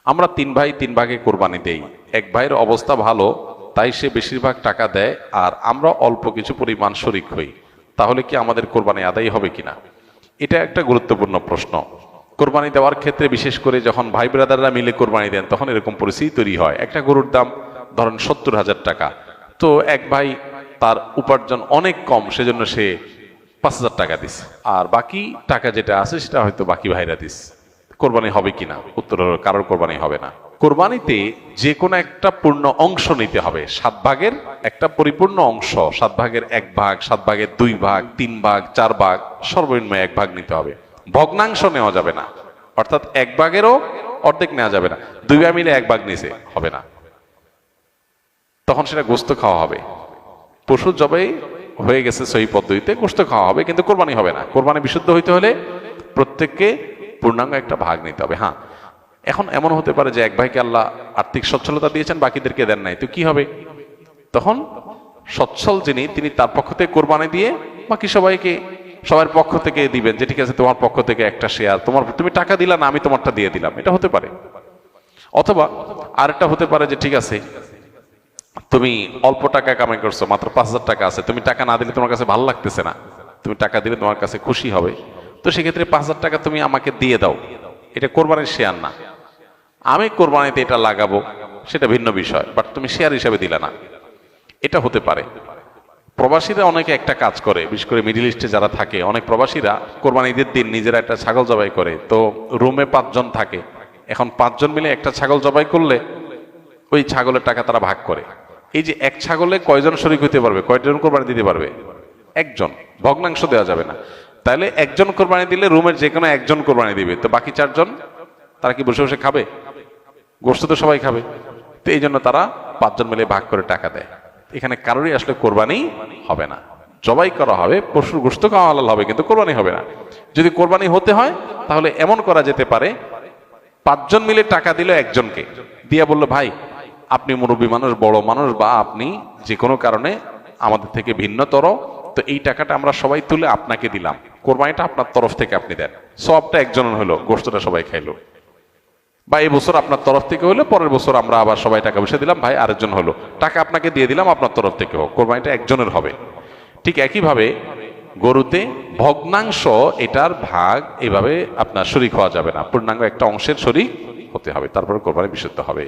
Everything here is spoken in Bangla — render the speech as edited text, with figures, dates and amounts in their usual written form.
আমরা তিন ভাই তিন ভাগে কোরবানি দেই। এক ভাইয়ের অবস্থা ভালো, তাই সে বেশিরভাগ টাকা দেয়, আর আমরা অল্প কিছু পরিমাণ শরিক হই। তাহলে কি আমাদের কোরবানি আদায় হবে কিনা? এটা একটা গুরুত্বপূর্ণ প্রশ্ন। কোরবানি দেওয়ার ক্ষেত্রে বিশেষ করে যখন ভাই ব্রাদাররা মিলে কোরবানি দেন, তখন এরকম পরিস্থিতি তৈরি হয়। একটা গরুর দাম ধরেন 70,000 টাকা, তো এক ভাই তার উপার্জন অনেক কম, সেজন্য সে 5,000 টাকা দিস, আর বাকি টাকা যেটা আছে সেটা হয়তো বাকি ভাইরা দিস। কোরবানি হবে কিনা? উত্তর হলো কারোর কোরবানি হবে না। কোরবানিতে যে কোনো একটা পূর্ণ অংশ নিতে হবে, 7 ভাগের একটা পরিপূর্ণ অংশ, 7 ভাগের 1 ভাগ, 7 ভাগের 2 ভাগ, 3 ভাগ, 4 ভাগ, সর্বনিম্ন 1 ভাগ নিতে হবে। ভগ্নাংশ নেওয়া যাবে না, অর্থাৎ 1 ভাগেরও অর্ধেক নেওয়া যাবে না। 2 ভাই মিলে 1 ভাগ নিছে, হবে না, তখন সেটা গোস্ত খাওয়া হবে। পশু জবাই হয়ে গেছে সহি পদ্ধতিতে, গোস্ত খাওয়া হবে, কিন্তু কোরবানি হবে না। কোরবানি বিশুদ্ধ হইতে হলে প্রত্যেককে পূর্ণাঙ্গ একটা ভাগ নিতে হবে। হ্যাঁ, এখন এমন হতে পারে যে এক ভাইকে আল্লাহ আর্থিক সচ্ছলতা দিয়েছেন, বাকিদেরকে দেন নাই, তো কি হবে? তখন সচ্ছল যিনি, তিনি তার পক্ষ থেকে কোরবানি দিয়ে বাকি সবাইকে সবার পক্ষ থেকে দিবেন, যে ঠিক আছে তোমার পক্ষ থেকে একটা শেয়ার, তুমি টাকা দিলা না, আমি তোমারটা দিয়ে দিলাম, এটা হতে পারে। অথবা আরেকটা হতে পারে যে ঠিক আছে তুমি অল্প টাকা কামাই করছো, মাত্র 5,000 টাকা আছে, তুমি টাকা না দিলে তোমার কাছে ভালো লাগতেছে না, তুমি টাকা দিলে তোমার কাছে খুশি হবে, তো সেক্ষেত্রে 5,000 টাকা তুমি আমাকে দিয়ে দাও। এটা কোরবানির শেয়ার না, আমি কোরবানিতে এটা লাগাবো সেটা ভিন্ন বিষয়, বাট তুমি শেয়ার হিসাবে দিলে না, এটা হতে পারে। প্রবাসীরা অনেকে একটা কাজ করে, বিশেষ করে মিডিল ইস্টে যারা থাকে, অনেক প্রবাসীরা কোরবানি ঈদের দিন নিজেরা একটা ছাগল জবাই করে। তো রুমে 5 জন থাকে, এখন 5 জন মিলে একটা ছাগল জবাই করলে ওই ছাগলের টাকা তারা ভাগ করে। এই যে এক ছাগলে কয়জন শরিক হইতে পারবে, কয়জন কোরবানি দিতে পারবে? একজন, ভগ্নাংশ দেওয়া যাবে না। তাহলে একজন কোরবানি দিলে রুমের যে কোনো একজন কোরবানি দিবে, তো বাকি 4 জন তারা কি বসে বসে খাবে? গোস্ত তো সবাই খাবে। তো এই জন্য তারা 5 জন মিলে ভাগ করে টাকা দেয়। এখানে কারোরই আসলে কোরবানি হবে না, জবাই করা হবে, পশুর গোস্ত খাওয়া হালাল হবে, কিন্তু কোরবানি হবে না। যদি কোরবানি হতে হয় তাহলে এমন করা যেতে পারে, 5 জন মিলে টাকা দিল একজনকে, দিয়া বললো ভাই আপনি মুরব্বী মানুষ, বড় মানুষ, বা আপনি যে কোনো কারণে আমাদের থেকে ভিন্নতর, তো এই টাকাটা আমরা সবাই তুলে আপনাকে দিলাম, কোরবানিটা আপনার তরফ থেকে আপনি দেন, সবটা একজনের হলো, গোস্তটা সবাই খাইলো। বা এই বছর আপনার তরফ থেকে হলো, পরের বছর আমরা আবার সবাই টাকা পয়সা দিলাম, ভাই আরেকজন হলো, টাকা আপনাকে দিয়ে দিলাম, আপনার তরফ থেকে হোক, কোরবানিটা একজনের হবে। ঠিক একইভাবে গরুতে ভগ্নাংশ, এটার ভাগ এভাবে আপনার শরিক হওয়া যাবে না, পূর্ণাঙ্গ একটা অংশের শরিক হতে হবে, তারপরে কোরবানি বিশুদ্ধ হবে।